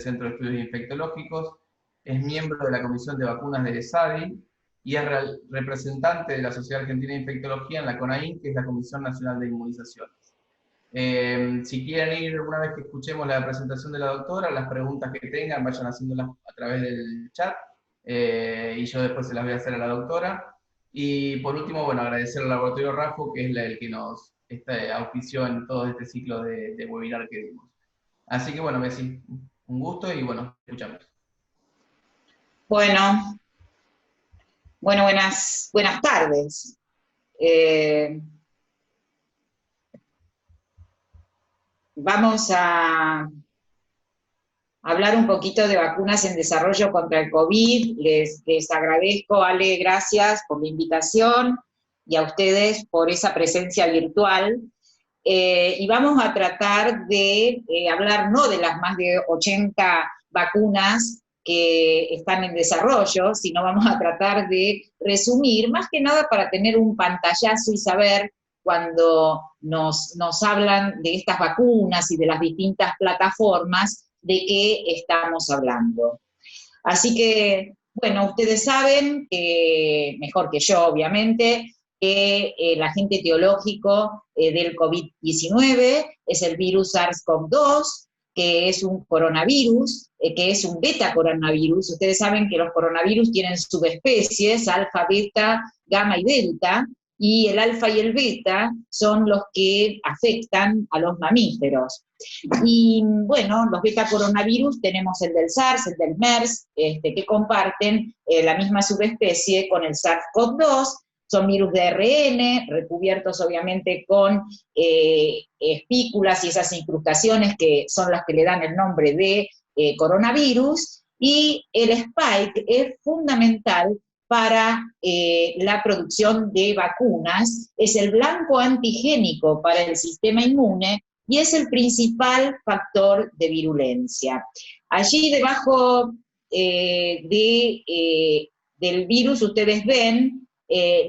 Centro de Estudios Infectológicos, es miembro de la Comisión de Vacunas de ESADI y es representante de la Sociedad Argentina de Infectología en la CONAIN, que es la Comisión Nacional de Inmunizaciones. Si quieren ir, una vez que escuchemos la presentación de la doctora, las preguntas que tengan, vayan haciéndolas a través del chat, y yo después se las voy a hacer a la doctora. Y por último, bueno, agradecer al Laboratorio RAFO, que es el que nos auspició en todo este ciclo de webinar que dimos. Así que bueno, Bessie, un gusto y bueno, escuchamos. Bueno, buenas tardes. Vamos a hablar un poquito de vacunas en desarrollo contra el COVID. Les agradezco, Ale, gracias por la invitación y a ustedes por esa presencia virtual. Y vamos a tratar de hablar no de las más de 80 vacunas que están en desarrollo, sino vamos a tratar de resumir, más que nada para tener un pantallazo y saber cuando nos hablan de estas vacunas y de las distintas plataformas, de qué estamos hablando. Así que, bueno, ustedes saben, que mejor que yo, obviamente, que el agente etiológico del COVID-19 es el virus SARS-CoV-2, que es un coronavirus, que es un beta coronavirus. Ustedes saben que los coronavirus tienen subespecies, alfa, beta, gamma y delta, y el alfa y el beta son los que afectan a los mamíferos. Y bueno, los beta coronavirus tenemos el del SARS, el del MERS, que comparten la misma subespecie con el SARS-CoV-2, son virus de ARN, recubiertos obviamente con espículas y esas incrustaciones que son las que le dan el nombre de coronavirus, y el spike es fundamental para la producción de vacunas, es el blanco antigénico para el sistema inmune y es el principal factor de virulencia. Allí debajo del virus ustedes ven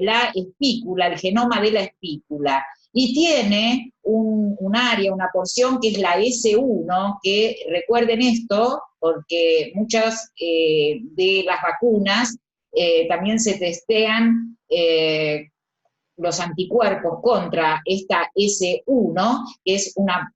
la espícula, el genoma de la espícula, y tiene un área, una porción que es la S1, que recuerden esto, porque muchas de las vacunas también se testean los anticuerpos contra esta S1, que es una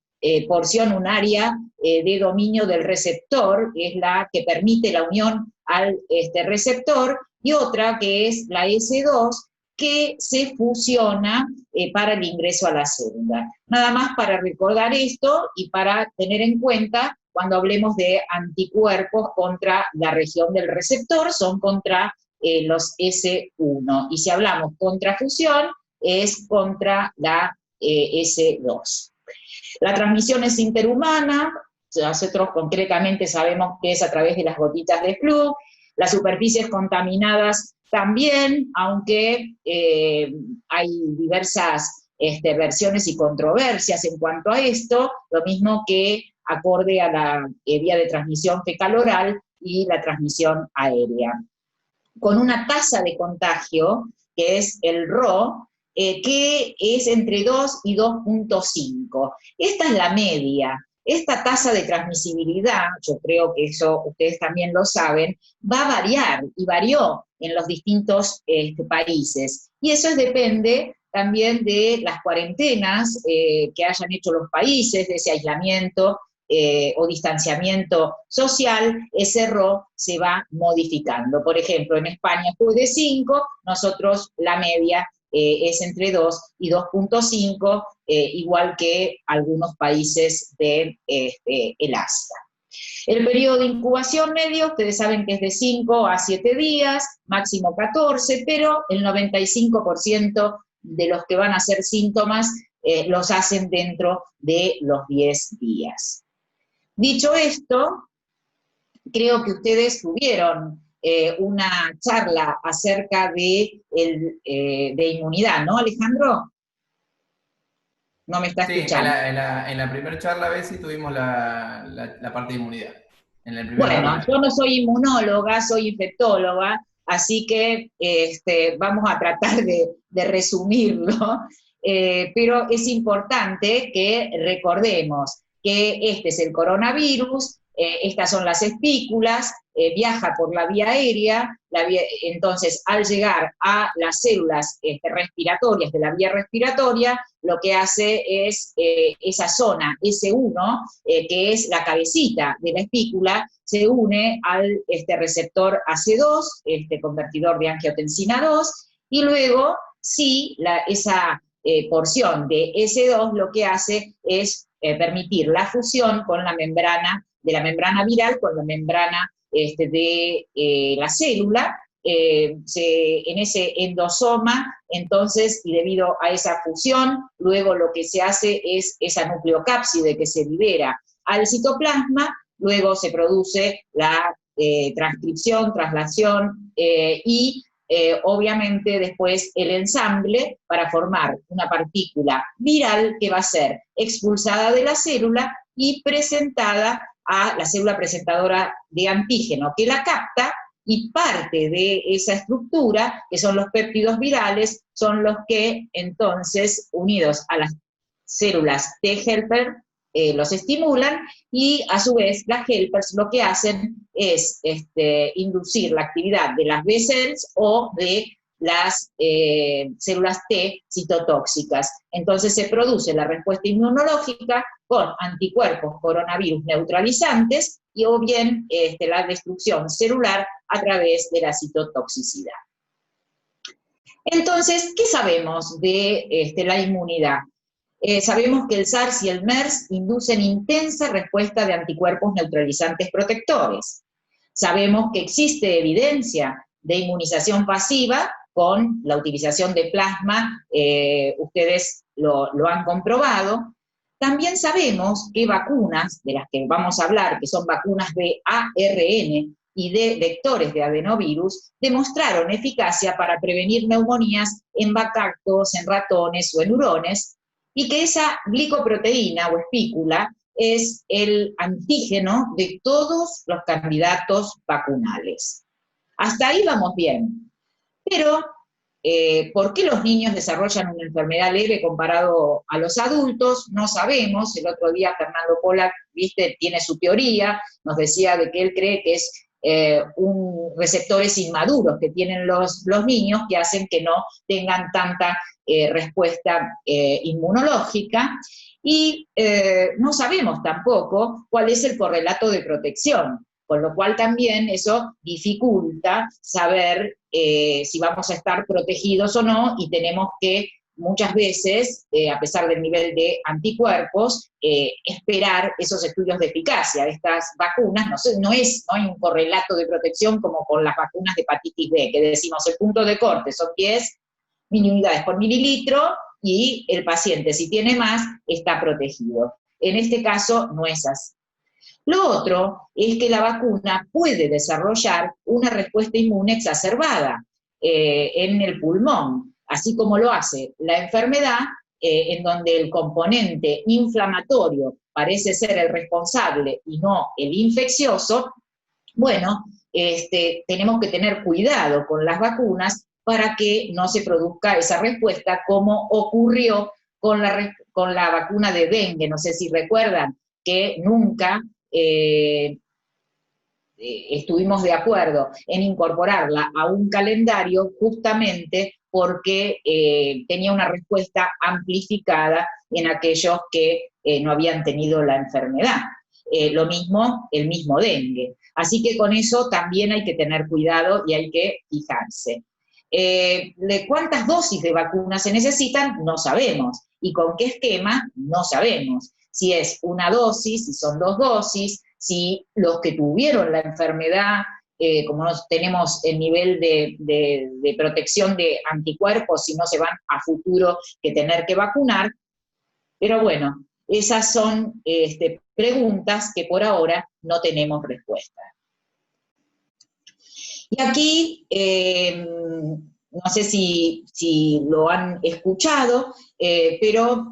porción, un área de dominio del receptor, que es la que permite la unión al receptor, y otra que es la S2, que se fusiona para el ingreso a la célula. Nada más para recordar esto y para tener en cuenta cuando hablemos de anticuerpos contra la región del receptor, son contra los S1. Y si hablamos contra fusión, es contra la S2. La transmisión es interhumana, nosotros concretamente sabemos que es a través de las gotitas de flu. Las superficies contaminadas también, aunque hay diversas versiones y controversias en cuanto a esto, lo mismo que acorde a la vía de transmisión fecal-oral y la transmisión aérea. Con una tasa de contagio, que es el RO, que es entre 2 y 2.5. Esta es la media. Esta tasa de transmisibilidad, yo creo que eso ustedes también lo saben, va a variar y varió en los distintos países. Y eso depende también de las cuarentenas que hayan hecho los países, de ese aislamiento o distanciamiento social. Ce RO se va modificando. Por ejemplo, en España fue de 5, nosotros la media es entre 2 y 2.5, igual que algunos países del Asia. El periodo de incubación medio, ustedes saben que es de 5 a 7 días, máximo 14, pero el 95% de los que van a hacer síntomas los hacen dentro de los 10 días. Dicho esto, creo que ustedes tuvieron una charla acerca de inmunidad, ¿no, Alejandro? No me está escuchando. En la primera charla, Bessie, tuvimos la parte de inmunidad. Bueno, yo no soy inmunóloga, soy infectóloga, así que vamos a tratar de resumirlo, pero es importante que recordemos que este es el coronavirus, estas son las espículas, viaja por la vía aérea, entonces al llegar a las células respiratorias de la vía respiratoria, lo que hace es esa zona S1, que es la cabecita de la espícula, se une al receptor AC2, convertidor de angiotensina 2, y luego sí, esa porción de S2 lo que hace es permitir la fusión con la membrana, de la membrana viral con la membrana de la célula, en ese endosoma, entonces, y debido a esa fusión, luego lo que se hace es esa nucleocápside que se libera al citoplasma, luego se produce la transcripción, traslación y obviamente después el ensamble para formar una partícula viral que va a ser expulsada de la célula y presentada a la célula presentadora de antígeno, que la capta, y parte de esa estructura, que son los péptidos virales, son los que entonces, unidos a las células T helper, los estimulan, y a su vez las helpers lo que hacen es inducir la actividad de las B cells o de las células T citotóxicas. Entonces se produce la respuesta inmunológica con anticuerpos coronavirus neutralizantes y o bien la destrucción celular a través de la citotoxicidad. Entonces, ¿qué sabemos de la inmunidad? Sabemos que el SARS y el MERS inducen intensa respuesta de anticuerpos neutralizantes protectores. Sabemos que existe evidencia de inmunización pasiva con la utilización de plasma, ustedes lo han comprobado. También sabemos que vacunas, de las que vamos a hablar, que son vacunas de ARN y de vectores de adenovirus, demostraron eficacia para prevenir neumonías en macacos, en ratones o en hurones, y que esa glicoproteína o espícula es el antígeno de todos los candidatos vacunales. Hasta ahí vamos bien. Pero, ¿por qué los niños desarrollan una enfermedad leve comparado a los adultos? No sabemos. El otro día Fernando Pollack, viste, tiene su teoría, nos decía de que él cree que es receptores inmaduros que tienen los niños que hacen que no tengan tanta respuesta inmunológica, y no sabemos tampoco cuál es el correlato de protección, con lo cual también eso dificulta saber si vamos a estar protegidos o no, y tenemos que muchas veces, a pesar del nivel de anticuerpos, esperar esos estudios de eficacia de estas vacunas. No hay un correlato de protección como con las vacunas de hepatitis B, que decimos el punto de corte son 10 miliunidades por mililitro, y el paciente, si tiene más, está protegido. En este caso no es así. Lo otro es que la vacuna puede desarrollar una respuesta inmune exacerbada en el pulmón, así como lo hace la enfermedad, en donde el componente inflamatorio parece ser el responsable y no el infeccioso. Bueno, tenemos que tener cuidado con las vacunas para que no se produzca esa respuesta, como ocurrió con la vacuna de dengue. No sé si recuerdan que nunca estuvimos de acuerdo en incorporarla a un calendario, justamente porque tenía una respuesta amplificada en aquellos que no habían tenido la enfermedad. Lo mismo, el mismo dengue. Así que con eso también hay que tener cuidado y hay que fijarse. ¿De cuántas dosis de vacunas se necesitan? No sabemos. ¿Y con qué esquema? No sabemos. Si es una dosis, si son 2 dosis, si los que tuvieron la enfermedad, como no tenemos el nivel de protección de anticuerpos, si no se van a futuro que tener que vacunar. Pero bueno, esas son preguntas que por ahora no tenemos respuesta. Y aquí, no sé si lo han escuchado, pero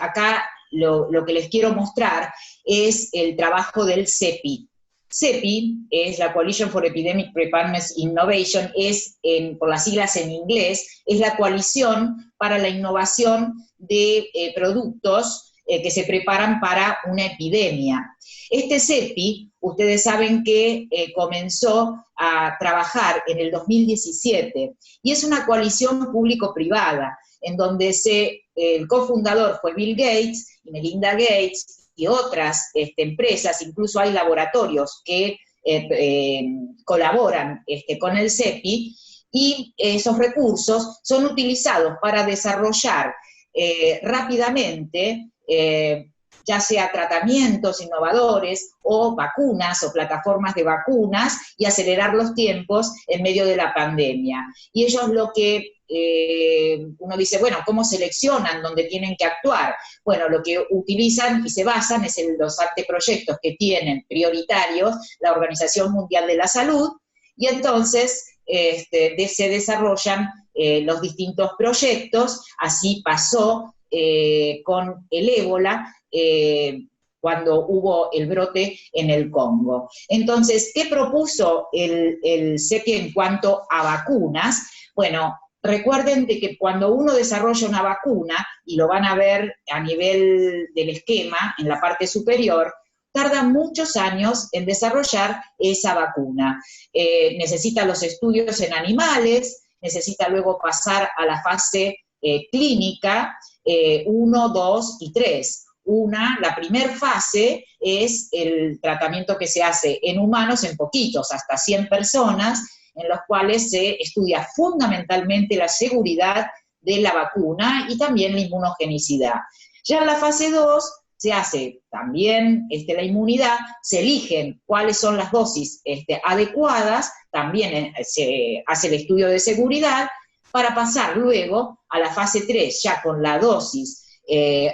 acá lo que les quiero mostrar es el trabajo del CEPI. CEPI es la Coalition for Epidemic Preparedness Innovation, por las siglas en inglés, es la coalición para la innovación de productos que se preparan para una epidemia. Este CEPI, ustedes saben que comenzó a trabajar en el 2017 y es una coalición público-privada en donde el cofundador fue Bill Gates y Melinda Gates y otras empresas, incluso hay laboratorios que colaboran con el CEPI, y esos recursos son utilizados para desarrollar rápidamente ya sea tratamientos innovadores o vacunas o plataformas de vacunas y acelerar los tiempos en medio de la pandemia. Y ellos lo que uno dice, bueno, ¿cómo seleccionan dónde tienen que actuar? Bueno, lo que utilizan y se basan es en los anteproyectos que tienen prioritarios la Organización Mundial de la Salud, y entonces se desarrollan los distintos proyectos. Así pasó con el ébola, cuando hubo el brote en el Congo. Entonces, ¿qué propuso el CEPI en cuanto a vacunas? Bueno, recuerden de que cuando uno desarrolla una vacuna, y lo van a ver a nivel del esquema, en la parte superior, tarda muchos años en desarrollar esa vacuna. Necesita los estudios en animales, necesita luego pasar a la fase clínica, 1, 2 y 3. La primera fase es el tratamiento que se hace en humanos, en poquitos, hasta 100 personas, en los cuales se estudia fundamentalmente la seguridad de la vacuna y también la inmunogenicidad. Ya en la fase 2 se hace también la inmunidad, se eligen cuáles son las dosis adecuadas, también se hace el estudio de seguridad, para pasar luego a la fase 3, ya con la dosis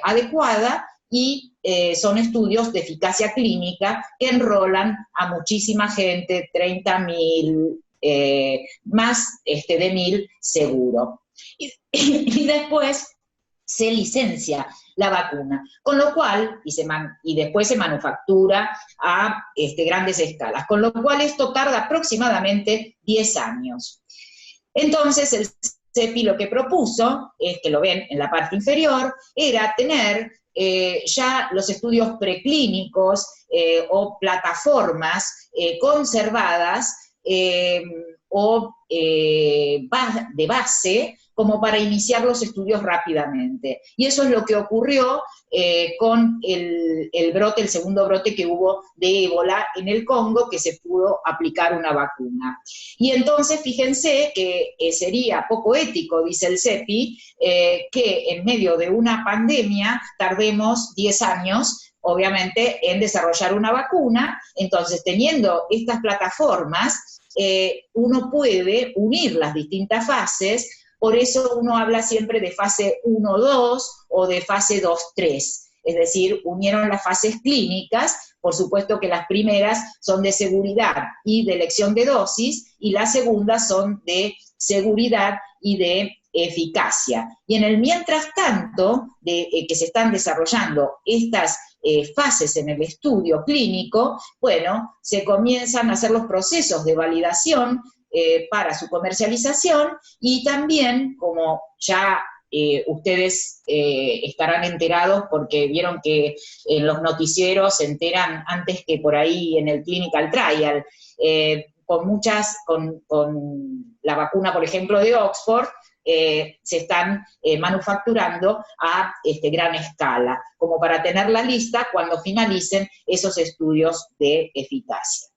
adecuada, y son estudios de eficacia clínica que enrolan a muchísima gente, 30.000, más de 1.000 seguro. Y después se licencia la vacuna, con lo cual, y después se manufactura a grandes escalas, con lo cual esto tarda aproximadamente 10 años. Entonces, el CEPI lo que propuso, es que lo ven en la parte inferior, era tener ya los estudios preclínicos o plataformas conservadas o de base, como para iniciar los estudios rápidamente. Y eso es lo que ocurrió con el segundo brote que hubo de ébola en el Congo, que se pudo aplicar una vacuna. Y entonces, fíjense que sería poco ético, dice el CEPI, que en medio de una pandemia tardemos 10 años, obviamente, en desarrollar una vacuna. Entonces, teniendo estas plataformas, uno puede unir las distintas fases. Por eso uno habla siempre de fase 1-2 o de fase 2-3. Es decir, unieron las fases clínicas, por supuesto que las primeras son de seguridad y de elección de dosis, y las segundas son de seguridad y de eficacia. Y en el mientras tanto, que se están desarrollando estas fases en el estudio clínico, bueno, se comienzan a hacer los procesos de validación para su comercialización, y también, como ya ustedes estarán enterados, porque vieron que en los noticieros se enteran antes que por ahí en el clinical trial, con la vacuna, por ejemplo, de Oxford, se están manufacturando a gran escala, como para tener la lista cuando finalicen esos estudios de eficacia.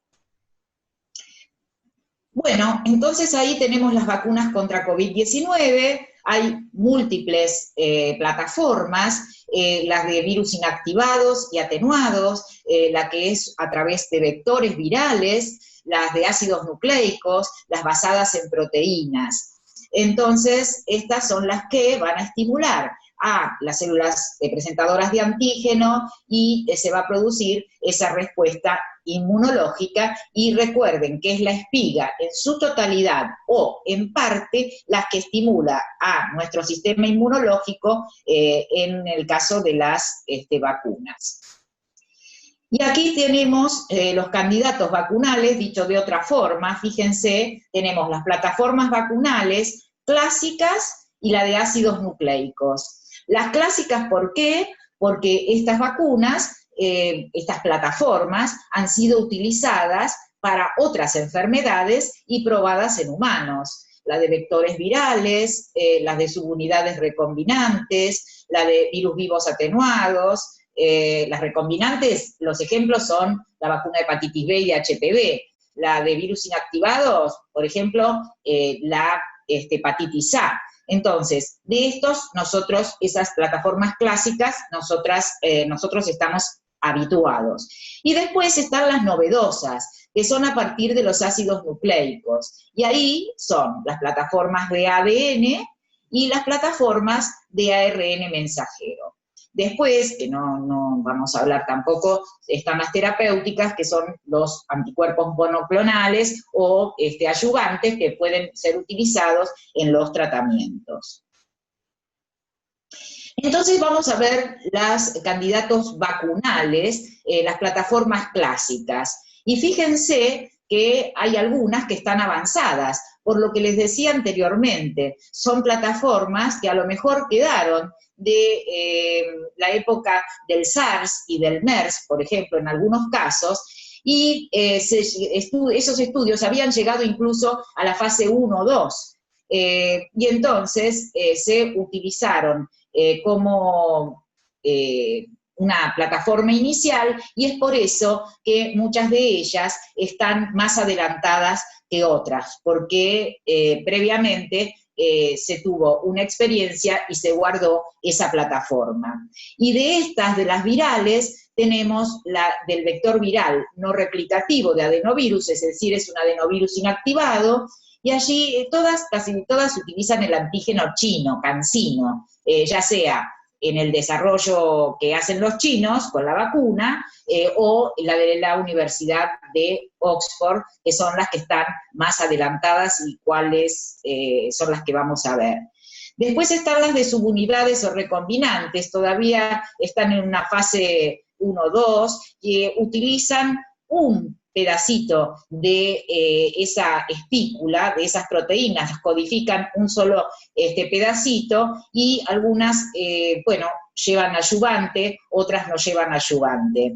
Bueno, entonces ahí tenemos las vacunas contra COVID-19, hay múltiples plataformas, las de virus inactivados y atenuados, la que es a través de vectores virales, las de ácidos nucleicos, las basadas en proteínas. Entonces, estas son las que van a estimular a las células presentadoras de antígeno, y se va a producir esa respuesta inmunológica. Y recuerden que es la espiga en su totalidad o en parte la que estimula a nuestro sistema inmunológico en el caso de las vacunas. Y aquí tenemos los candidatos vacunales, dicho de otra forma. Fíjense, tenemos las plataformas vacunales clásicas y la de ácidos nucleicos. Las clásicas, ¿por qué? porque estas vacunas, estas plataformas, han sido utilizadas para otras enfermedades y probadas en humanos. La de vectores virales, las de subunidades recombinantes, la de virus vivos atenuados. Las recombinantes, los ejemplos son la vacuna de hepatitis B y de HPV. La de virus inactivados, por ejemplo, la hepatitis A. Entonces, de estos, nosotros, esas plataformas clásicas, nosotros estamos habituados. Y después están las novedosas, que son a partir de los ácidos nucleicos. Y ahí son las plataformas de ADN y las plataformas de ARN mensajero. Después, que no vamos a hablar tampoco, están las terapéuticas, que son los anticuerpos monoclonales o ayudantes que pueden ser utilizados en los tratamientos. Entonces vamos a ver los candidatos vacunales, las plataformas clásicas. Y fíjense que hay algunas que están avanzadas, por lo que les decía anteriormente, son plataformas que a lo mejor quedaron de la época del SARS y del MERS, por ejemplo, en algunos casos, y esos estudios habían llegado incluso a la fase 1 o 2, y entonces se utilizaron como una plataforma inicial, y es por eso que muchas de ellas están más adelantadas que otras, porque previamente se tuvo una experiencia y se guardó esa plataforma. Y de estas, de las virales, tenemos la del vector viral no replicativo de adenovirus, es decir, es un adenovirus inactivado, y allí casi todas utilizan el antígeno chino, CanSino, ya sea en el desarrollo que hacen los chinos con la vacuna, o la de la Universidad de Oxford, que son las que están más adelantadas y cuáles son las que vamos a ver. Después están las de subunidades o recombinantes, todavía están en una fase 1-2, que utilizan un pedacito de esa espícula, de esas proteínas, codifican un solo pedacito, y algunas, llevan adyuvante, otras no llevan adyuvante.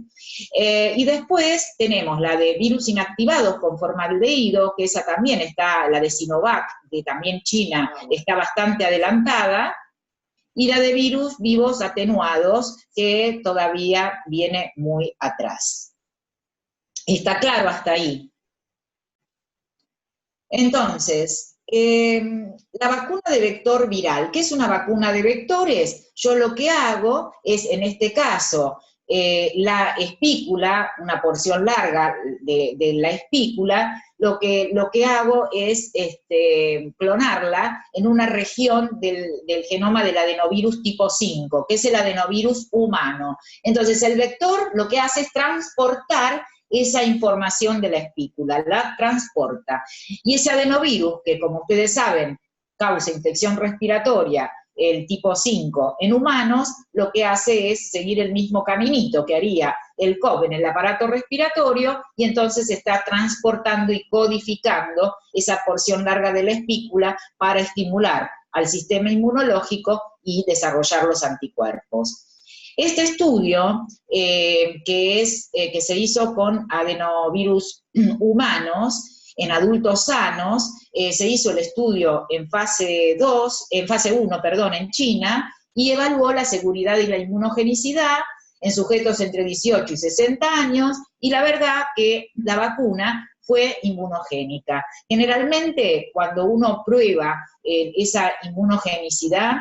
Y después tenemos la de virus inactivados con formaldehído, que esa también está, la de Sinovac, que también China está bastante adelantada, y la de virus vivos atenuados, que todavía viene muy atrás. ¿Está claro hasta ahí? Entonces, la vacuna de vector viral, ¿qué es una vacuna de vectores? Yo lo que hago es, en este caso, la espícula, una porción larga de la espícula, lo que hago es clonarla en una región del genoma del adenovirus tipo 5, que es el adenovirus humano. Entonces, el vector lo que hace es transportar esa información de la espícula, la transporta. Y ese adenovirus, que como ustedes saben, causa infección respiratoria, el tipo 5 en humanos, lo que hace es seguir el mismo caminito que haría el COV en el aparato respiratorio, y entonces está transportando y codificando esa porción larga de la espícula para estimular al sistema inmunológico y desarrollar los anticuerpos. Este estudio, que se hizo con adenovirus humanos, en adultos sanos, se hizo el estudio en fase 1, en China, y evaluó la seguridad y la inmunogenicidad en sujetos entre 18 y 60 años, y la verdad que la vacuna fue inmunogénica. Generalmente, cuando uno prueba esa inmunogenicidad,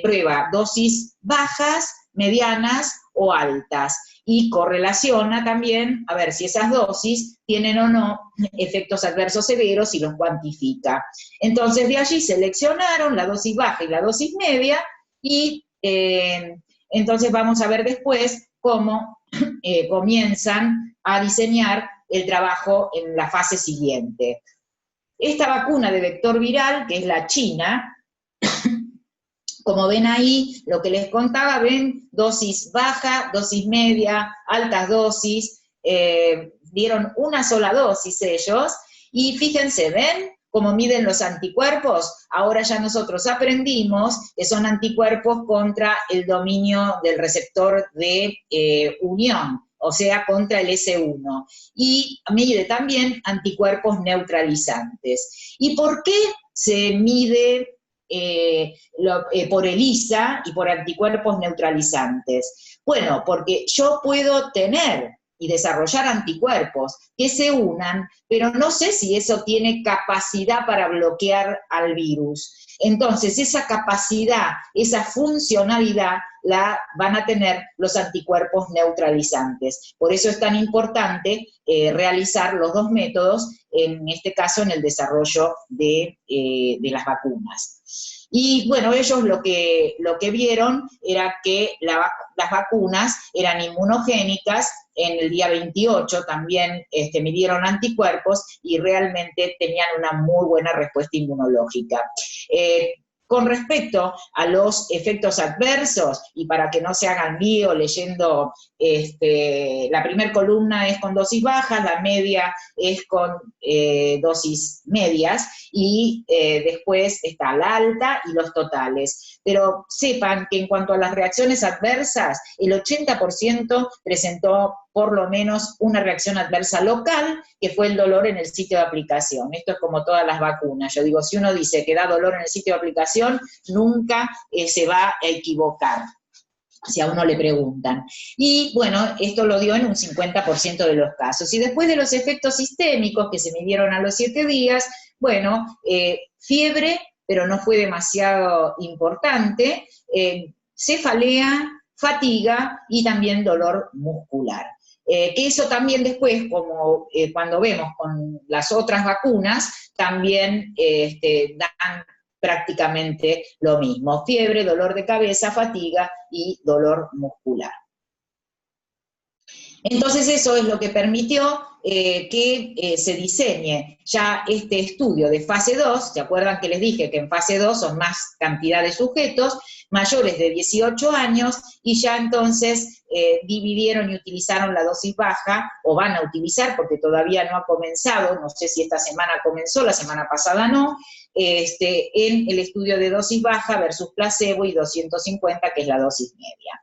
prueba dosis bajas, medianas o altas, y correlaciona también a ver si esas dosis tienen o no efectos adversos severos y los cuantifica. Entonces, de allí seleccionaron la dosis baja y la dosis media, y entonces vamos a ver después cómo comienzan a diseñar el trabajo en la fase siguiente. Esta vacuna de vector viral, que es la china, como ven ahí, lo que les contaba, ven dosis baja, dosis media, altas dosis, dieron una sola dosis ellos, y fíjense, ven cómo miden los anticuerpos, ahora ya nosotros aprendimos que son anticuerpos contra el dominio del receptor de unión, o sea, contra el S1, y mide también anticuerpos neutralizantes. ¿Y por qué se mide por ELISA y por anticuerpos neutralizantes? Bueno, porque yo puedo tener y desarrollar anticuerpos que se unan, pero no sé si eso tiene capacidad para bloquear al virus. Entonces, esa capacidad, esa funcionalidad, la van a tener los anticuerpos neutralizantes. Por eso es tan importante realizar los dos métodos, en este caso en el desarrollo de las vacunas. Y bueno, ellos lo que vieron era que las vacunas eran inmunogénicas. En el día 28 también midieron anticuerpos y realmente tenían una muy buena respuesta inmunológica. Con respecto a los efectos adversos, y para que no se hagan lío leyendo, la primera columna es con dosis bajas, la media es con dosis medias, y después está la alta y los totales. Pero sepan que en cuanto a las reacciones adversas, el 80% presentó por lo menos una reacción adversa local, que fue el dolor en el sitio de aplicación. Esto es como todas las vacunas. Yo digo, si uno dice que da dolor en el sitio de aplicación, nunca se va a equivocar, si a uno le preguntan. Y bueno, esto lo dio en un 50% de los casos. Y después de los efectos sistémicos que se midieron a los 7 días, bueno, fiebre, pero no fue demasiado importante, cefalea, fatiga y también dolor muscular. Que eso también después, como cuando vemos con las otras vacunas, también dan prácticamente lo mismo: fiebre, dolor de cabeza, fatiga y dolor muscular. Entonces eso es lo que permitió que se diseñe ya este estudio de fase 2, ¿se acuerdan que les dije que en fase 2 son más cantidad de sujetos, mayores de 18 años, y ya entonces dividieron y utilizaron la dosis baja, o van a utilizar porque todavía no ha comenzado, no sé si esta semana comenzó, la semana pasada no, en el estudio de dosis baja versus placebo y 250, que es la dosis media.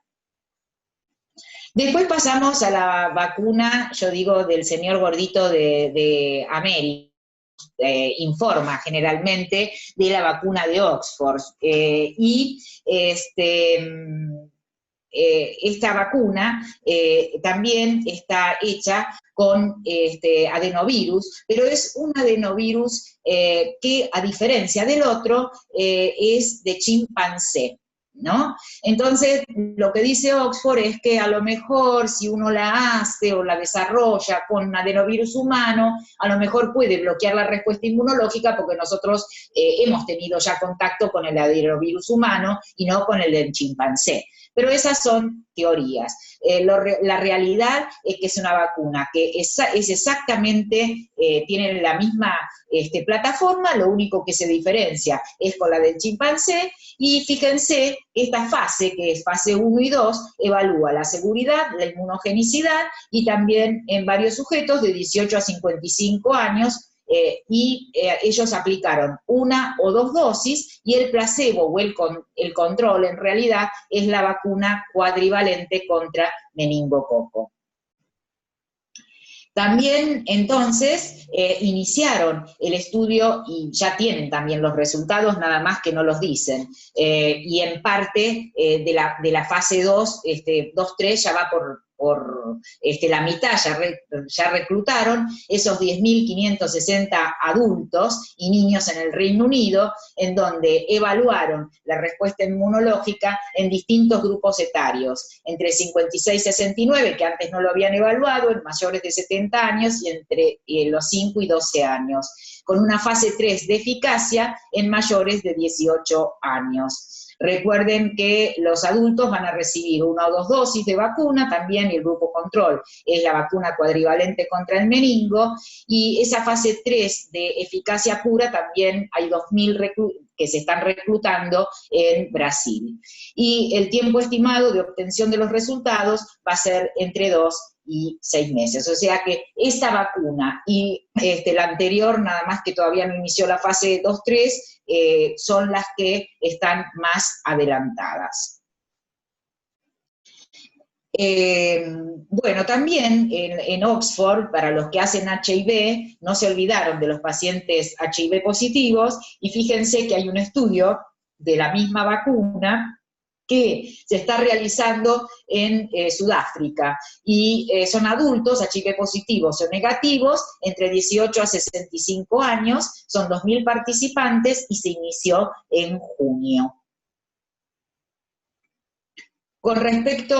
Después pasamos a la vacuna, yo digo, del señor gordito de América. Informa generalmente de la vacuna de Oxford. Esta vacuna también está hecha con adenovirus, pero es un adenovirus que, a diferencia del otro, es de chimpancé, ¿no? Entonces, lo que dice Oxford es que a lo mejor si uno la hace o la desarrolla con adenovirus humano, a lo mejor puede bloquear la respuesta inmunológica, porque nosotros hemos tenido ya contacto con el adenovirus humano y no con el del chimpancé. Pero esas son teorías. La realidad es que es una vacuna que es exactamente, tiene la misma plataforma, lo único que se diferencia es con la del chimpancé, y fíjense, esta fase, que es fase 1 y 2, evalúa la seguridad, la inmunogenicidad, y también en varios sujetos de 18 a 55 años, ellos aplicaron 1 o 2 dosis, y el placebo o el control en realidad es la vacuna cuadrivalente contra meningococo. También entonces iniciaron el estudio y ya tienen también los resultados, nada más que no los dicen, y en parte de la fase 2, 2-3 ya va por la mitad, ya reclutaron esos 10.560 adultos y niños en el Reino Unido, en donde evaluaron la respuesta inmunológica en distintos grupos etarios, entre 56 y 69, que antes no lo habían evaluado, en mayores de 70 años, y entre los 5 y 12 años, con una fase 3 de eficacia en mayores de 18 años. Recuerden que los adultos van a recibir 1 o 2 dosis de vacuna, también el grupo control es la vacuna cuadrivalente contra el meningo, y esa fase 3 de eficacia pura también hay 2.000 que se están reclutando en Brasil. Y el tiempo estimado de obtención de los resultados va a ser entre 2 y 6 meses. O sea que esta vacuna y la anterior, nada más que todavía no inició la fase 2-3, son las que están más adelantadas. Bueno, también en Oxford, para los que hacen HIV, no se olvidaron de los pacientes HIV positivos, y fíjense que hay un estudio de la misma vacuna que se está realizando en Sudáfrica, y son adultos HIV positivos o negativos entre 18 a 65 años, son 2.000 participantes y se inició en junio. Con respecto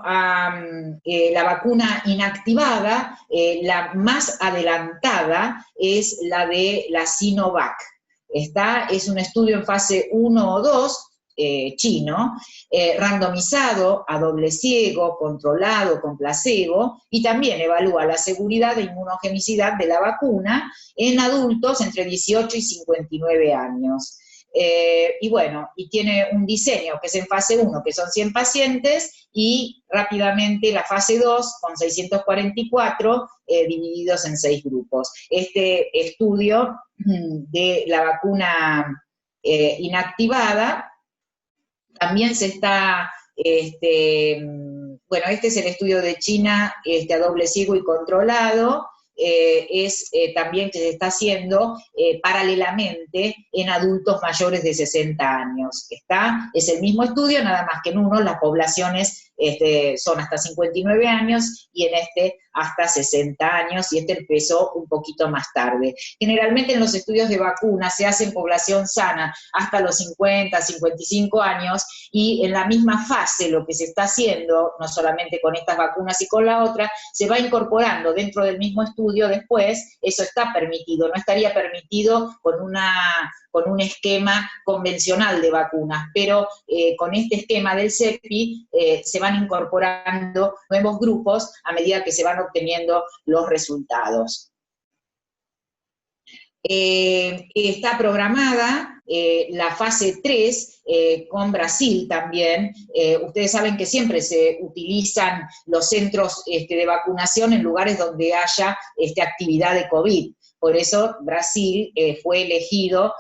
a la vacuna inactivada, la más adelantada es la de la Sinovac. Es un estudio en fase 1 o 2, chino, randomizado, a doble ciego, controlado con placebo, y también evalúa la seguridad e inmunogenicidad de la vacuna en adultos entre 18 y 59 años. Y bueno, y tiene un diseño que es en fase 1, que son 100 pacientes, y rápidamente la fase 2, con 644, divididos en 6 grupos. Este estudio de la vacuna inactivada también se está, bueno, este es el estudio de China, a doble ciego y controlado, también que se está haciendo paralelamente en adultos mayores de 60 años. Es el mismo estudio, nada más que en uno las poblaciones son hasta 59 años y en este hasta 60 años, y empezó un poquito más tarde. Generalmente en los estudios de vacunas se hace en población sana hasta los 50, 55 años, y en la misma fase lo que se está haciendo, no solamente con estas vacunas y con la otra, se va incorporando dentro del mismo estudio después, eso está permitido, no estaría permitido con un esquema convencional de vacunas, pero con este esquema del CEPI se van incorporando nuevos grupos a medida que se van obteniendo los resultados. Está programada la fase 3 con Brasil también. Ustedes saben que siempre se utilizan los centros de vacunación en lugares donde haya actividad de COVID. Por eso Brasil fue elegido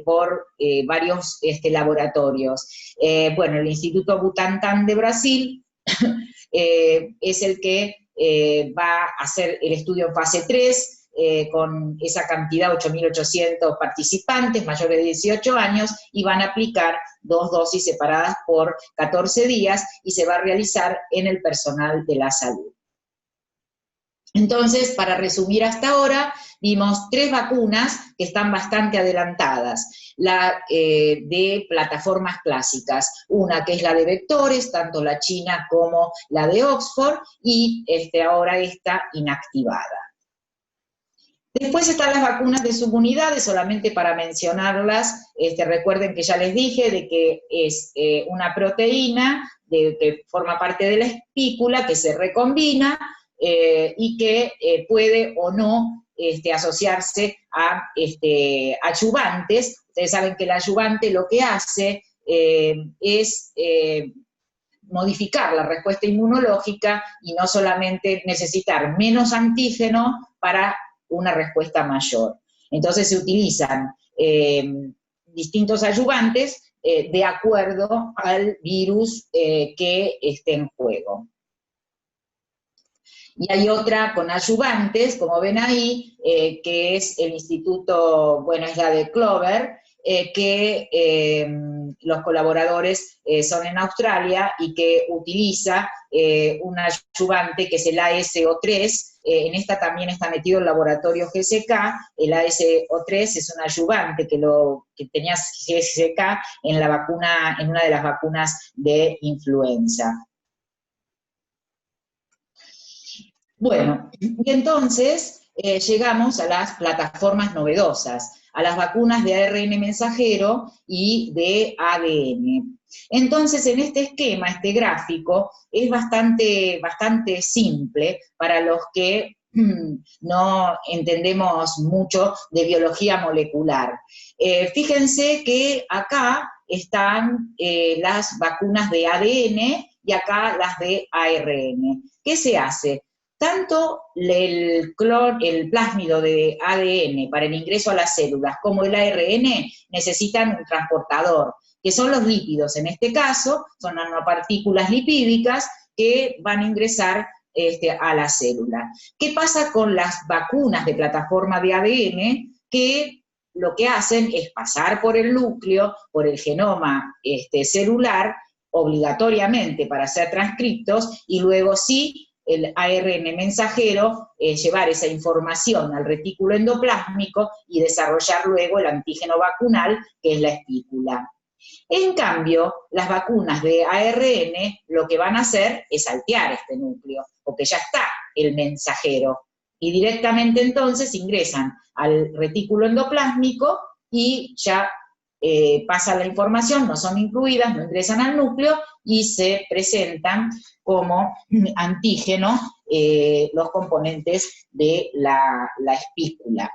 por varios laboratorios. Bueno, el Instituto Butantan de Brasil es el que va a hacer el estudio en fase 3, con esa cantidad, 8.800 participantes mayores de 18 años, y van a aplicar 2 dosis separadas por 14 días, y se va a realizar en el personal de la salud. Entonces, para resumir hasta ahora, vimos 3 vacunas que están bastante adelantadas, la de plataformas clásicas, una que es la de vectores, tanto la china como la de Oxford, y ahora esta inactivada. Después están las vacunas de subunidades, solamente para mencionarlas, recuerden que ya les dije de que es una proteína que forma parte de la espícula, que se recombina, y que puede o no asociarse a adyuvantes. Ustedes saben que el adyuvante lo que hace es modificar la respuesta inmunológica y no solamente necesitar menos antígeno para una respuesta mayor. Entonces se utilizan distintos adyuvantes de acuerdo al virus que esté en juego. Y hay otra con adyuvantes, como ven ahí, que es el instituto, bueno, es la de Clover, que los colaboradores son en Australia, y que utiliza un adyuvante que es el ASO3. En esta también está metido el laboratorio GSK. El ASO3 es un adyuvante que tenía GSK en una de las vacunas de influenza. Bueno, y entonces llegamos a las plataformas novedosas, a las vacunas de ARN mensajero y de ADN. Entonces, en este esquema, este gráfico, es bastante simple para los que no entendemos mucho de biología molecular. Fíjense que acá están las vacunas de ADN y acá las de ARN. ¿Qué se hace? Tanto el plásmido de ADN para el ingreso a las células como el ARN necesitan un transportador, que son los lípidos. En este caso, son nanopartículas lipídicas que van a ingresar a la célula. ¿Qué pasa con las vacunas de plataforma de ADN? Que lo que hacen es pasar por el núcleo, por el genoma celular, obligatoriamente para ser transcriptos, y luego sí, el ARN mensajero, llevar esa información al retículo endoplásmico y desarrollar luego el antígeno vacunal, que es la espícula. En cambio, las vacunas de ARN lo que van a hacer es saltear este núcleo, porque ya está el mensajero, y directamente entonces ingresan al retículo endoplásmico y ya pasa la información, no son incluidas, no ingresan al núcleo y se presentan como antígeno los componentes de la espícula.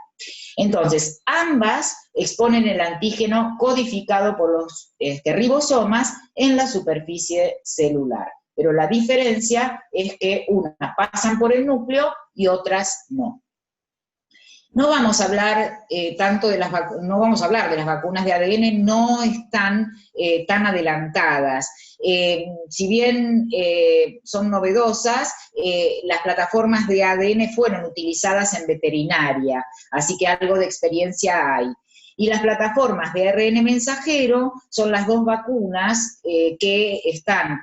Entonces, ambas exponen el antígeno codificado por los ribosomas en la superficie celular, pero la diferencia es que unas pasan por el núcleo y otras no. No vamos a hablar tanto de las vacunas de ADN, no están tan adelantadas. Si bien son novedosas, las plataformas de ADN fueron utilizadas en veterinaria, así que algo de experiencia hay. Y las plataformas de ARN mensajero son las dos vacunas que están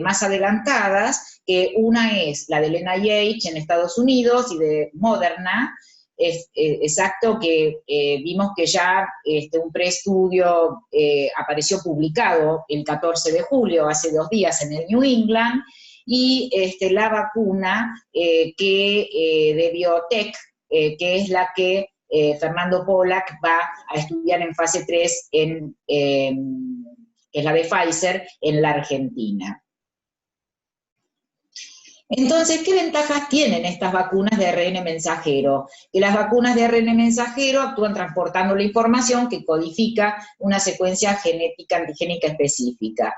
más adelantadas, que una es la del NIH en Estados Unidos y de Moderna. Es exacto que vimos que ya un preestudio apareció publicado el 14 de julio, hace 2 días, en el New England, y la vacuna de Biotech, que es la que Fernando Pollack va a estudiar en fase 3, que es la de Pfizer, en la Argentina. Entonces, ¿qué ventajas tienen estas vacunas de ARN mensajero? Que las vacunas de ARN mensajero actúan transportando la información que codifica una secuencia genética antigénica específica,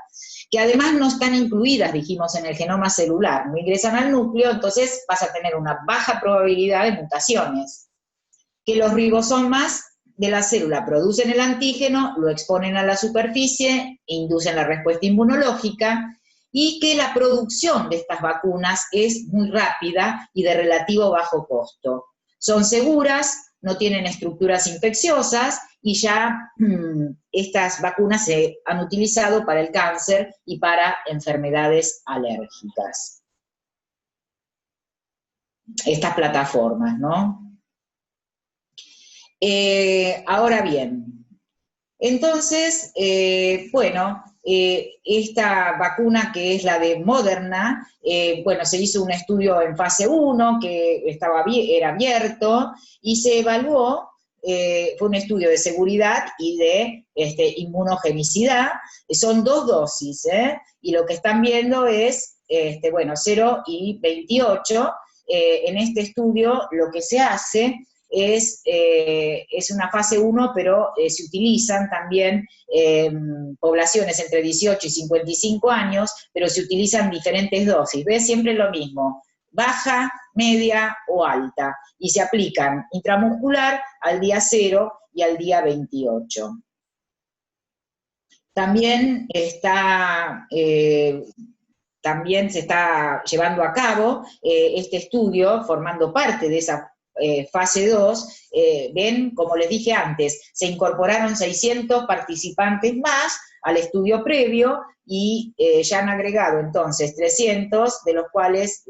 que además no están incluidas, dijimos, en el genoma celular, no ingresan al núcleo, entonces vas a tener una baja probabilidad de mutaciones. Que los ribosomas de la célula producen el antígeno, lo exponen a la superficie, inducen la respuesta inmunológica, y que la producción de estas vacunas es muy rápida y de relativo bajo costo. Son seguras, no tienen estructuras infecciosas, y ya estas vacunas se han utilizado para el cáncer y para enfermedades alérgicas. Estas plataformas, ¿no? Ahora bien, entonces, bueno, esta vacuna, que es la de Moderna, bueno, se hizo un estudio en fase 1 que era abierto y se evaluó, fue un estudio de seguridad y de inmunogenicidad. Son 2 dosis, y lo que están viendo es, bueno, 0 y 28. En este estudio lo que se hace es una fase 1, pero se utilizan también poblaciones entre 18 y 55 años, pero se utilizan diferentes dosis. ¿Ves? Siempre lo mismo, baja, media o alta, y se aplican intramuscular al día 0 y al día 28. También se está llevando a cabo este estudio, formando parte de esa fase 2, ven, como les dije antes, se incorporaron 600 participantes más al estudio previo y ya han agregado entonces 300, de los cuales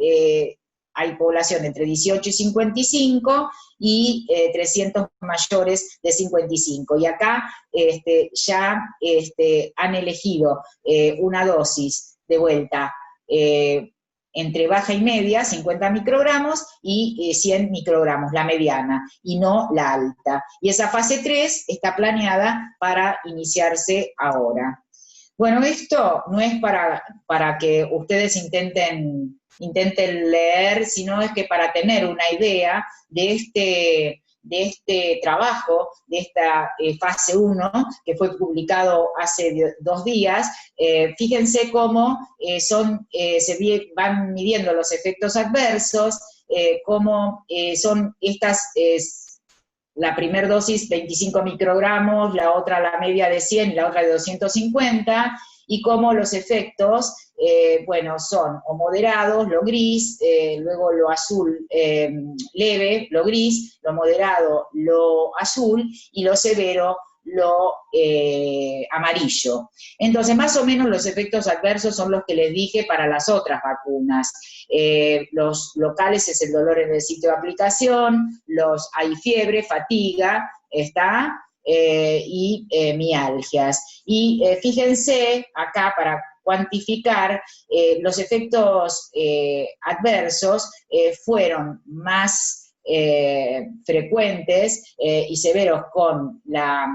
hay población entre 18 y 55 y 300 mayores de 55. Y acá ya han elegido una dosis de vuelta entre baja y media, 50 microgramos, y 100 microgramos, la mediana, y no la alta. Y esa fase 3 está planeada para iniciarse ahora. Bueno, esto no es para que ustedes intenten leer, sino es que para tener una idea de este trabajo, de esta fase 1, que fue publicado hace 2 días. Fíjense cómo se van midiendo los efectos adversos, cómo son estas, la primera dosis 25 microgramos, la otra la media de 100 y la otra de 250, y cómo los efectos, bueno, son o moderados, lo gris, luego lo azul leve, lo gris, lo moderado, lo azul, y lo severo, lo amarillo. Entonces, más o menos los efectos adversos son los que les dije para las otras vacunas. Los locales es el dolor en el sitio de aplicación, hay fiebre, fatiga, ¿está? Y mialgias. Y fíjense acá para cuantificar, los efectos adversos fueron más frecuentes y severos con la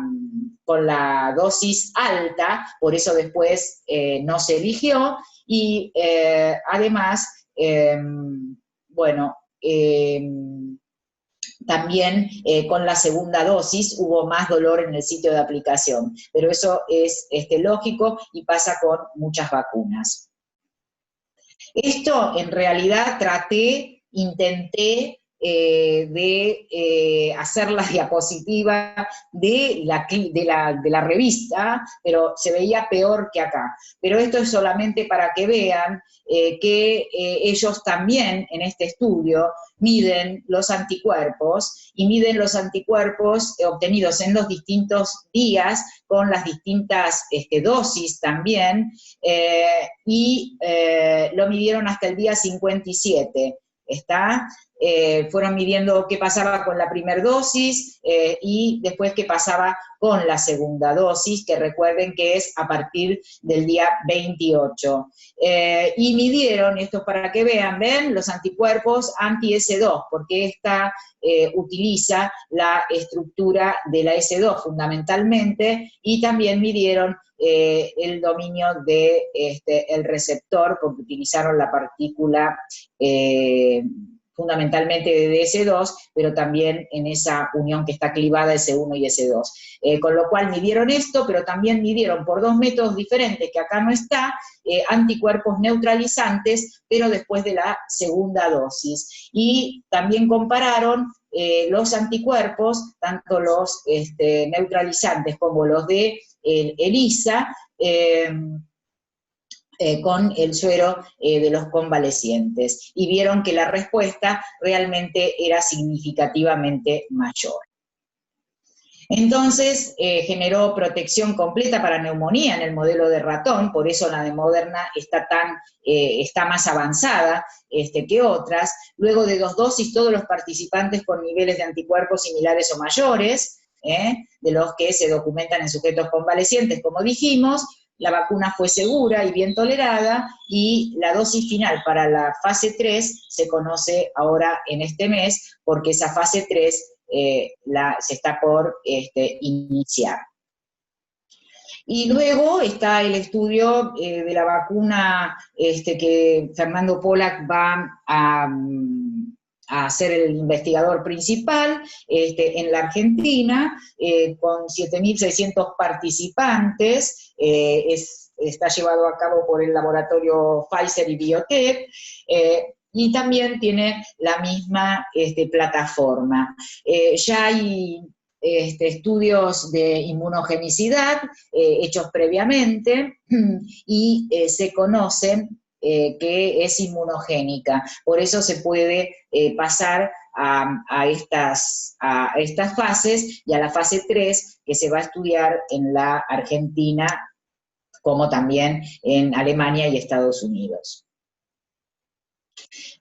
dosis alta, por eso después no se eligió, y además, bueno, también con la segunda dosis hubo más dolor en el sitio de aplicación, pero eso es lógico y pasa con muchas vacunas. Esto en realidad intenté de hacer la diapositiva de la revista, pero se veía peor que acá. Pero esto es solamente para que vean que ellos también en este estudio miden los anticuerpos, y miden los anticuerpos obtenidos en los distintos días, con las distintas dosis también, y lo midieron hasta el día 57, ¿está? Fueron midiendo qué pasaba con la primera dosis y después qué pasaba con la segunda dosis, que recuerden que es a partir del día 28. Y midieron, esto para que vean, ¿ven? Los anticuerpos anti-S2, porque esta utiliza la estructura de la S2 fundamentalmente, y también midieron el dominio de el receptor, porque utilizaron la partícula fundamentalmente de DS2, pero también en esa unión que está clivada S1 y S2. Con lo cual midieron esto, pero también midieron por dos métodos diferentes, que acá no está, anticuerpos neutralizantes, pero después de la segunda dosis. Y también compararon los anticuerpos, tanto los neutralizantes como los de ELISA, con el suero de los convalecientes, y vieron que la respuesta realmente era significativamente mayor. Entonces, generó protección completa para neumonía en el modelo de ratón, por eso la de Moderna está más avanzada que otras. Luego de 2 dosis, todos los participantes con niveles de anticuerpos similares o mayores, de los que se documentan en sujetos convalecientes, como dijimos. La vacuna fue segura y bien tolerada, y la dosis final para la fase 3 se conoce ahora en este mes, porque esa fase 3 se está por iniciar. Y luego está el estudio de la vacuna que Fernando Pollack va a ser el investigador principal en la Argentina, con 7.600 participantes, está llevado a cabo por el laboratorio Pfizer y BioNTech, y también tiene la misma plataforma. Ya hay estudios de inmunogenicidad hechos previamente, y se conocen que es inmunogénica. Por eso se puede pasar a estas fases, y a la fase 3, que se va a estudiar en la Argentina, como también en Alemania y Estados Unidos.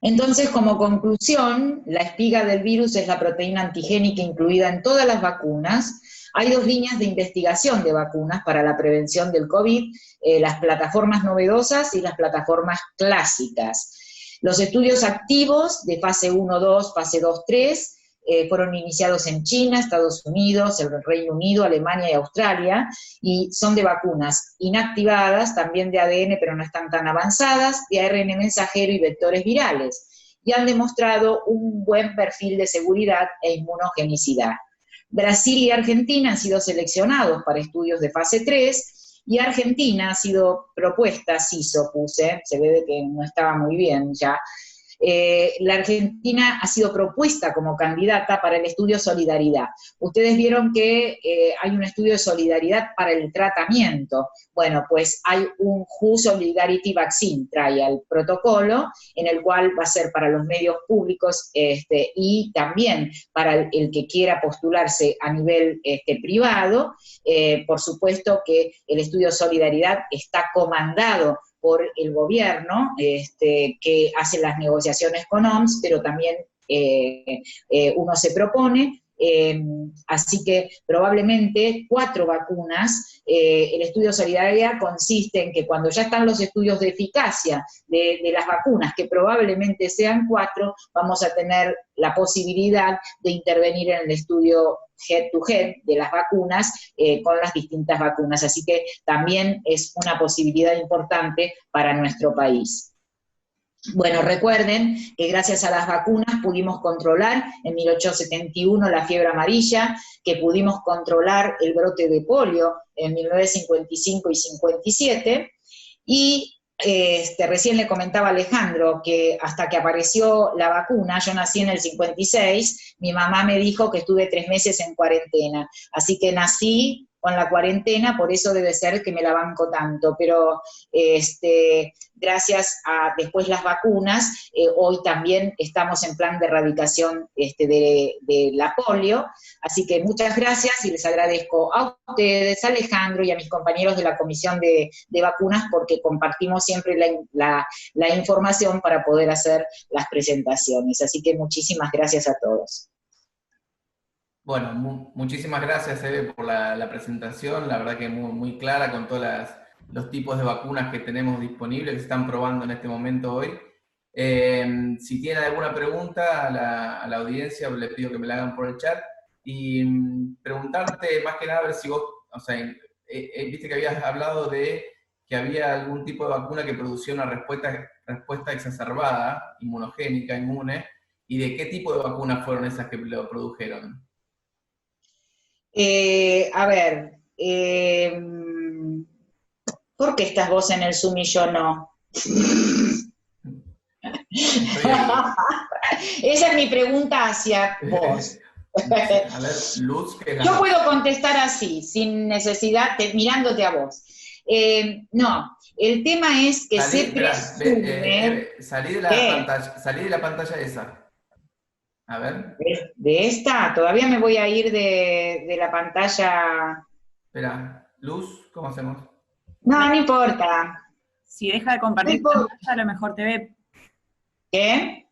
Entonces, como conclusión, la espiga del virus es la proteína antigénica incluida en todas las vacunas. Hay 2 líneas de investigación de vacunas para la prevención del COVID, las plataformas novedosas y las plataformas clásicas. Los estudios activos de fase 1-2, fase 2-3, fueron iniciados en China, Estados Unidos, el Reino Unido, Alemania y Australia, y son de vacunas inactivadas, también de ADN, pero no están tan avanzadas, de ARN mensajero y vectores virales, y han demostrado un buen perfil de seguridad e inmunogenicidad. Brasil y Argentina han sido seleccionados para estudios de fase 3, y Argentina ha sido propuesta, se ve que no estaba muy bien ya, la Argentina ha sido propuesta como candidata para el estudio Solidaridad. Ustedes vieron que hay un estudio de solidaridad para el tratamiento. Bueno, pues hay un WHO Solidarity Vaccine Trial protocolo, en el cual va a ser para los medios públicos y también para el que quiera postularse a nivel privado. Por supuesto que el estudio Solidaridad está comandado por el gobierno, que hace las negociaciones con OMS, pero también uno se propone, así que probablemente 4 vacunas. El estudio Solidaridad consiste en que cuando ya están los estudios de eficacia de las vacunas, que probablemente sean 4, vamos a tener la posibilidad de intervenir en el estudio head to head de las vacunas con las distintas vacunas. Así que también es una posibilidad importante para nuestro país. Bueno, recuerden que gracias a las vacunas pudimos controlar en 1871 la fiebre amarilla, que pudimos controlar el brote de polio en 1955 y 57, y recién le comentaba a Alejandro que hasta que apareció la vacuna, yo nací en el 56, mi mamá me dijo que estuve 3 meses en cuarentena, así que nací con la cuarentena, por eso debe ser que me la banco tanto, pero gracias a después las vacunas, hoy también estamos en plan de erradicación de la polio, así que muchas gracias y les agradezco a ustedes, a Alejandro y a mis compañeros de la Comisión de Vacunas, porque compartimos siempre la información para poder hacer las presentaciones, así que muchísimas gracias a todos. Bueno, muchísimas gracias, Eve, por la presentación, la verdad que muy clara con todos los tipos de vacunas que tenemos disponibles, que se están probando en este momento hoy. Si tienen alguna pregunta a la audiencia, le pido que me la hagan por el chat, y preguntarte más que nada, a ver si vos, o sea, viste que habías hablado de que había algún tipo de vacuna que producía una respuesta exacerbada, inmunogénica, inmune, y de qué tipo de vacunas fueron esas que lo produjeron. A ver, ¿por qué estás vos en el Zoom y yo no? Esa es mi pregunta hacia vos. A ver, Luz, que yo puedo contestar así, sin necesidad, mirándote a vos. No, el tema es que se presume... salí de la pantalla esa. A ver. ¿De esta? Todavía me voy a ir de la pantalla. Espera, Luz, ¿cómo hacemos? No importa. Si deja de compartir pantalla, a lo mejor te ve. ¿Qué?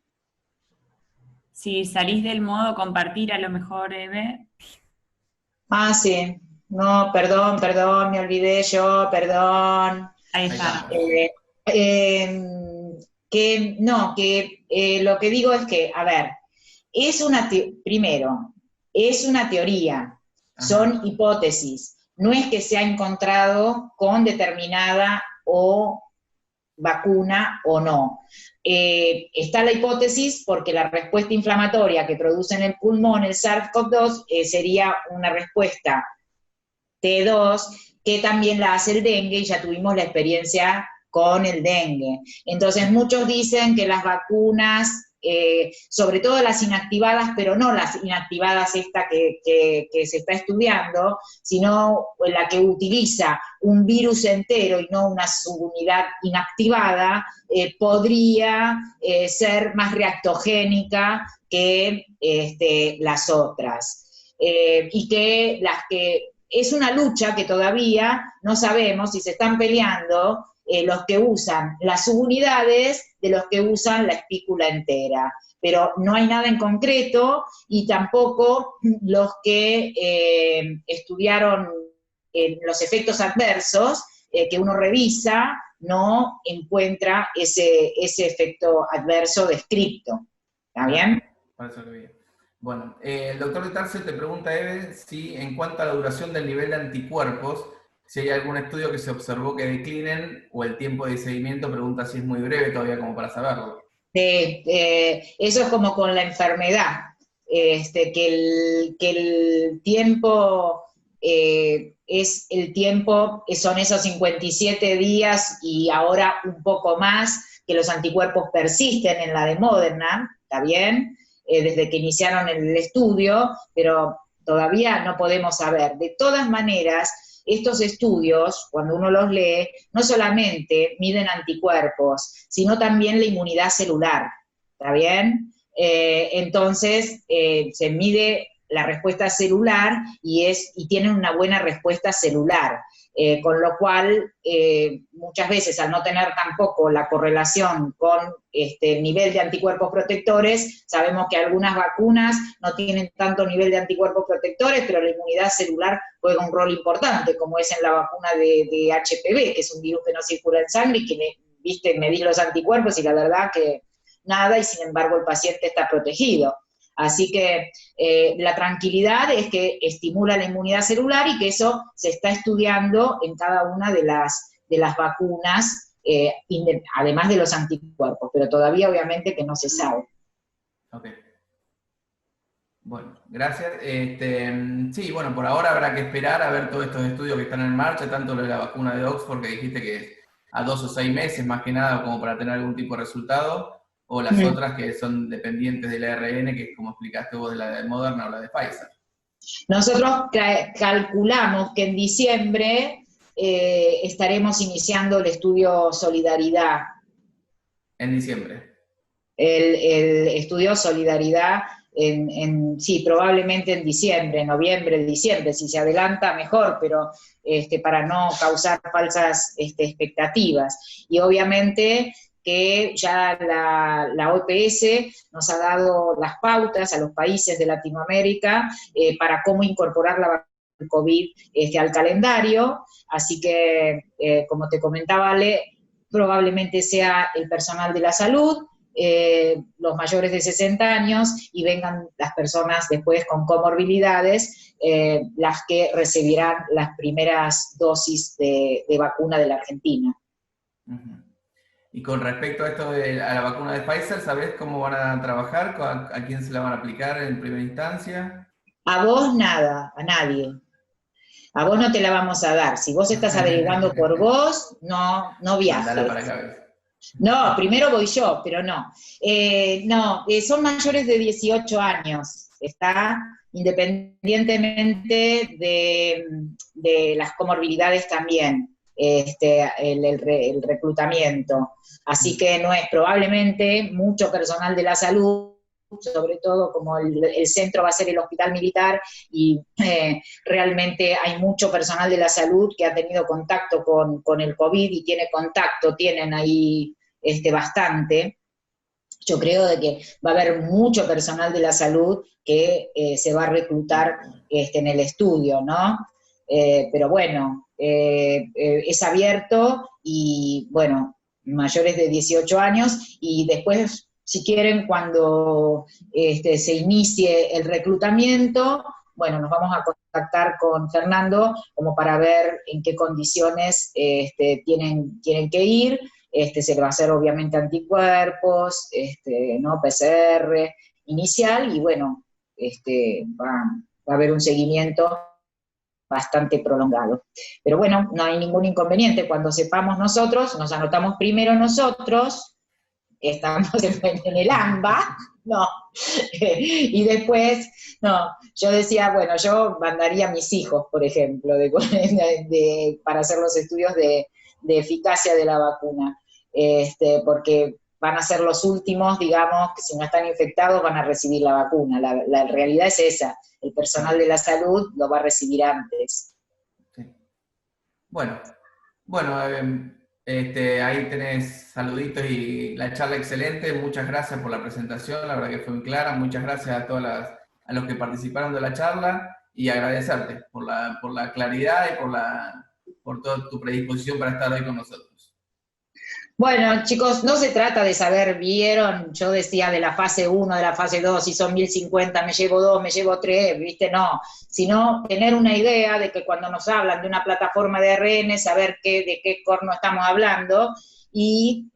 Si salís del modo compartir, a lo mejor ve. Ah, sí. No, perdón, me olvidé yo, perdón. Ahí está. Lo que digo es que, a ver, primero, es una teoría, son hipótesis, no es que se ha encontrado con determinada vacuna o no. Está la hipótesis porque la respuesta inflamatoria que produce en el pulmón el SARS-CoV-2 sería una respuesta T2 que también la hace el dengue, y ya tuvimos la experiencia con el dengue. Entonces muchos dicen que las vacunas, sobre todo las inactivadas, pero no las inactivadas esta que se está estudiando, sino la que utiliza un virus entero y no una subunidad inactivada, podría ser más reactogénica que las otras. Y que es una lucha que todavía no sabemos si se están peleando los que usan las subunidades de los que usan la espícula entera. Pero no hay nada en concreto, y tampoco los que estudiaron los efectos adversos, que uno revisa, no encuentra ese efecto adverso descrito. ¿Está bien? Parece bien. Bueno, el doctor de Tarso te pregunta, Eve, si en cuanto a la duración del nivel de anticuerpos, si hay algún estudio que se observó que declinen, o el tiempo de seguimiento, pregunta si es muy breve todavía como para saberlo. Eso es como con la enfermedad, que el tiempo es el tiempo, son esos 57 días y ahora un poco más, que los anticuerpos persisten en la de Moderna, ¿está bien? Desde que iniciaron el estudio, pero todavía no podemos saber. De todas maneras, estos estudios, cuando uno los lee, no solamente miden anticuerpos, sino también la inmunidad celular, ¿está bien? Entonces, se mide la respuesta celular y tienen una buena respuesta celular. Con lo cual, muchas veces al no tener tampoco la correlación con el nivel de anticuerpos protectores, sabemos que algunas vacunas no tienen tanto nivel de anticuerpos protectores, pero la inmunidad celular juega un rol importante, como es en la vacuna de HPV, que es un virus que no circula en sangre y que medís los anticuerpos y la verdad que nada, y sin embargo el paciente está protegido. Así que la tranquilidad es que estimula la inmunidad celular y que eso se está estudiando en cada una de las vacunas, además de los anticuerpos, pero todavía obviamente que no se sabe. Ok. Bueno, gracias. Sí, bueno, por ahora habrá que esperar a ver todos estos estudios que están en marcha, tanto lo de la vacuna de Oxford, que dijiste que a 2 o 6 meses más que nada, como para tener algún tipo de resultado, o las otras que son dependientes del ARN, que como explicaste vos de la de Moderna o la de Pfizer. Nosotros calculamos que en diciembre estaremos iniciando el estudio Solidaridad. En diciembre. El estudio Solidaridad, sí, probablemente en diciembre, noviembre, diciembre, si se adelanta mejor, pero para no causar falsas expectativas. Y obviamente que ya la OPS nos ha dado las pautas a los países de Latinoamérica para cómo incorporar la vacuna del COVID al calendario, así que, como te comentaba, Ale, probablemente sea el personal de la salud, los mayores de 60 años, y vengan las personas después con comorbilidades, las que recibirán las primeras dosis de vacuna de la Argentina. Uh-huh. Y con respecto a esto a la vacuna de Pfizer, ¿sabés cómo van a trabajar? ¿A quién se la van a aplicar en primera instancia? A vos nada, a nadie. A vos no te la vamos a dar. Si vos estás averiguando por vos, no viajes. Mandala para acá. No, primero voy yo, pero no. Son mayores de 18 años, ¿está? Independientemente de las comorbilidades también, el reclutamiento. Así que no es probablemente mucho personal de la salud, sobre todo como el centro va a ser el hospital militar y realmente hay mucho personal de la salud que ha tenido contacto con el COVID y tienen ahí bastante. Yo creo de que va a haber mucho personal de la salud que se va a reclutar en el estudio, ¿no? Pero bueno, es abierto y bueno, mayores de 18 años y después, si quieren, cuando se inicie el reclutamiento, bueno, nos vamos a contactar con Fernando como para ver en qué condiciones tienen que ir. Se le va a hacer obviamente anticuerpos, ¿no? PCR inicial, y bueno, va a haber un seguimiento bastante prolongado. Pero bueno, no hay ningún inconveniente. Cuando sepamos nosotros, nos anotamos primero nosotros, estamos en el AMBA, no, y después, no, yo decía, bueno, yo mandaría a mis hijos, por ejemplo, para hacer los estudios de eficacia de la vacuna, porque van a ser los últimos, digamos, que si no están infectados van a recibir la vacuna. La realidad es esa, el personal de la salud lo va a recibir antes. Sí. Bueno, ahí tenés saluditos y la charla excelente. Muchas gracias por la presentación, la verdad que fue muy clara. Muchas gracias a los que participaron de la charla y agradecerte por la claridad y por toda tu predisposición para estar hoy con nosotros. Bueno, chicos, no se trata de saber, vieron, yo decía de la fase 1, de la fase 2, si son 1050, me llevo 2, me llevo 3, ¿viste? No, sino tener una idea de que cuando nos hablan de una plataforma de ARN, saber de qué corno estamos hablando, y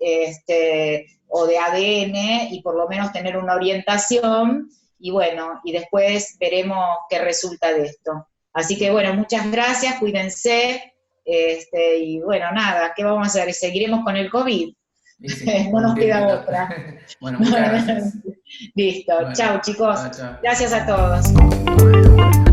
o de ADN, y por lo menos tener una orientación, y bueno, y después veremos qué resulta de esto. Así que bueno, muchas gracias, cuídense, y bueno, nada, ¿qué vamos a hacer? Seguiremos con el COVID. Sí, No nos queda otra. Bueno, muchas gracias. Listo, Bueno, chao chicos, chao, chao. gracias a todos.